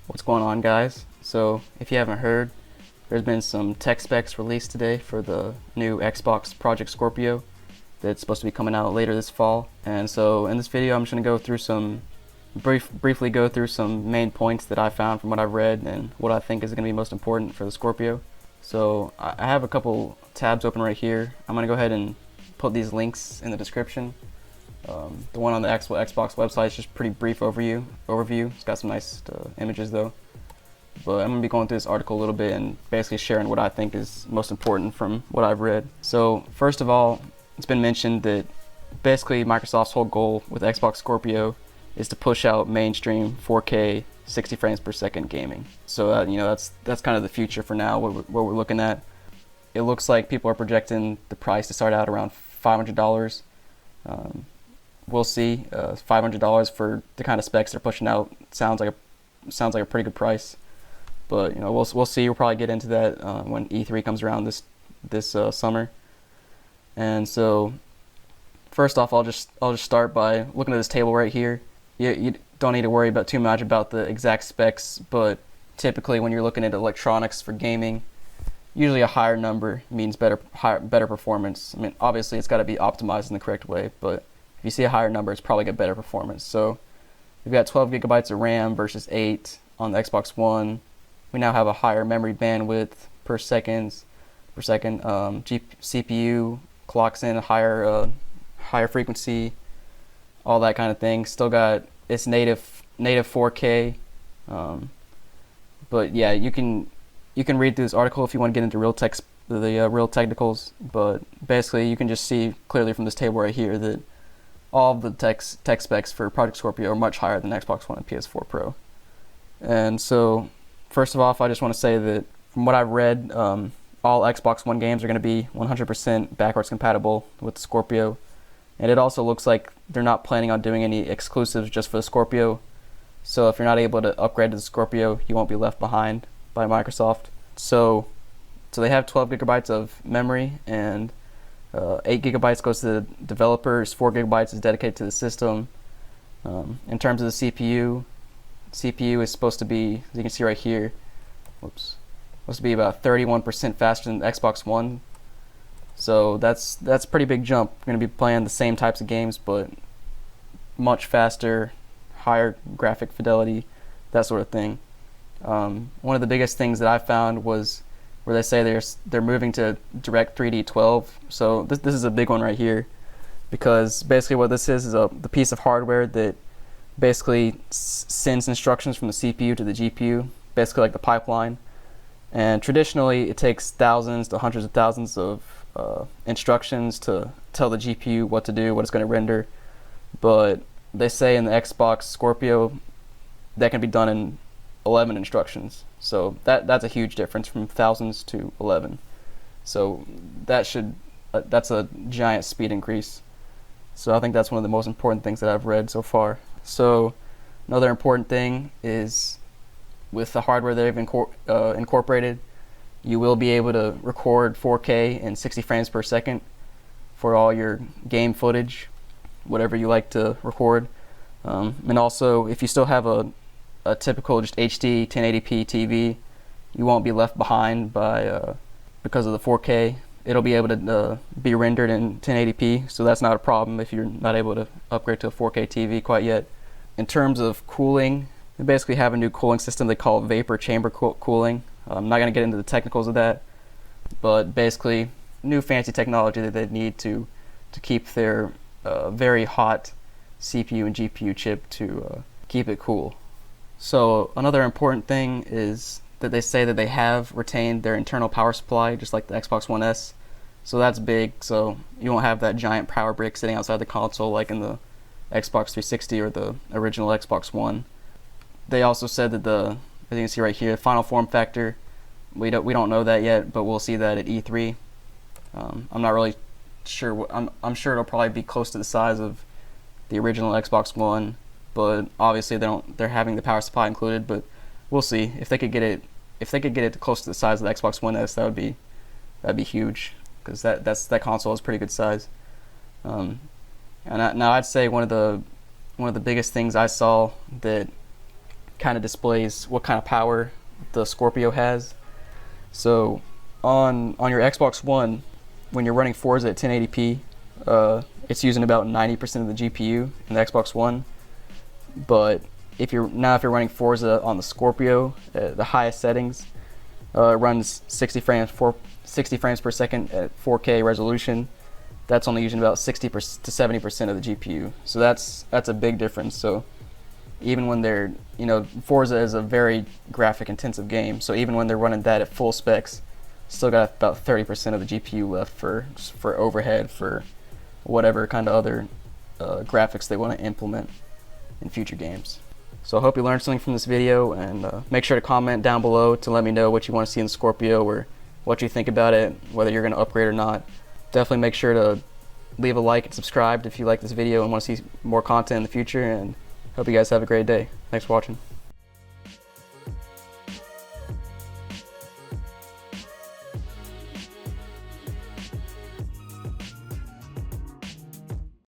What's going on, guys? So if you haven't heard, there's been some tech specs released today for the new Xbox Project Scorpio that's supposed to be coming out later this fall. And so in this video I'm just going to go through briefly go through some main points that I found from what I've read and what I think is going to be most important for the Scorpio. So I have a couple tabs open right here. I'm going to go ahead and put these links in the description. The one on the Xbox website is just pretty brief overview. It's got some nice images though. But I'm going to be going through this article a little bit and basically sharing what I think is most important from what I've read. So first of all, it's been mentioned that basically Microsoft's whole goal with Xbox Scorpio is to push out mainstream 4K 60 frames per second gaming. So that's kind of the future for now, what we're looking at. It looks like people are projecting the price to start out around $500. We'll see. $500 for the kind of specs they're pushing out sounds like a pretty good price. But we'll see. We'll probably get into that when E3 comes around this summer. And so first off, I'll just start by looking at this table right here. You don't need to worry about too much about the exact specs, but typically when you're looking at electronics for gaming, usually a higher number means better performance. I mean, obviously it's got to be optimized in the correct way, but if you see a higher number, it's probably got better performance. So we've got 12 gigabytes of RAM versus 8 on the Xbox One. We now have a higher memory bandwidth per second. CPU clocks in a higher frequency, all that kind of thing. Still got its native 4K. But yeah, you can read through this article if you want to get into real technicals. But basically, you can just see clearly from this table right here that all of the tech specs for Project Scorpio are much higher than Xbox One and PS4 Pro. And so, first of all, I just want to say that from what I've read, all Xbox One games are going to be 100% backwards compatible with the Scorpio. And it also looks like they're not planning on doing any exclusives just for the Scorpio. So if you're not able to upgrade to the Scorpio, you won't be left behind by Microsoft. So they have 12 gigabytes of memory, and 8 gigabytes goes to the developers, 4 gigabytes is dedicated to the system. In terms of the CPU is supposed to be, as you can see right here, supposed to be about 31% faster than the Xbox One. So that's a pretty big jump. We're going to be playing the same types of games, but much faster, higher graphic fidelity, that sort of thing. One of the biggest things that I found was where they say they're moving to Direct 3D 12. So this is a big one right here, because basically what this is the piece of hardware that basically sends instructions from the CPU to the GPU, basically like the pipeline. And traditionally, it takes thousands to hundreds of thousands of instructions to tell the GPU what to do, what it's going to render. But they say in the Xbox Scorpio that can be done in 11 instructions. So that's a huge difference from thousands to 11. So that's a giant speed increase. So I think that's one of the most important things that I've read so far. So another important thing is with the hardware they've incorporated, you will be able to record 4K and 60 frames per second for all your game footage, whatever you like to record. And also, if you still have a typical just HD 1080p TV, you won't be left behind because of the 4K. It'll be able to be rendered in 1080p, so that's not a problem if you're not able to upgrade to a 4K TV quite yet. In terms of cooling, they basically have a new cooling system they call vapor chamber cooling. I'm not going to get into the technicals of that, but basically new fancy technology that they need to keep their very hot CPU and GPU chip to keep it cool. So another important thing is that they say that they have retained their internal power supply, just like the Xbox One S. So that's big, so you won't have that giant power brick sitting outside the console like in the Xbox 360 or the original Xbox One. They also said that as you can see right here, final form factor, we don't know that yet, but we'll see that at E3. I'm not really sure. I'm sure it'll probably be close to the size of the original Xbox One, but obviously they're having the power supply included. But we'll see if they could get it close to the size of the Xbox One S. That'd be huge, because that console is pretty good size. Now I'd say one of the biggest things I saw that kind of displays what kind of power the Scorpio has. So on your Xbox One, when you're running Forza at 1080p, it's using about 90% of the GPU in the Xbox One. But if you're running Forza on the Scorpio, the highest settings, it runs 60 frames per second at 4K resolution. That's only using about 60 to 70% of the GPU. So that's a big difference. So even when they're, Forza is a very graphic intensive game. So even when they're running that at full specs, still got about 30% of the GPU left for overhead, for whatever kind of other graphics they want to implement in future games. So I hope you learned something from this video, and make sure to comment down below to let me know what you want to see in the Scorpio, or what you think about it, whether you're going to upgrade or not. Definitely make sure to leave a like and subscribe if you like this video and want to see more content in the future, and hope you guys have a great day. Thanks for watching.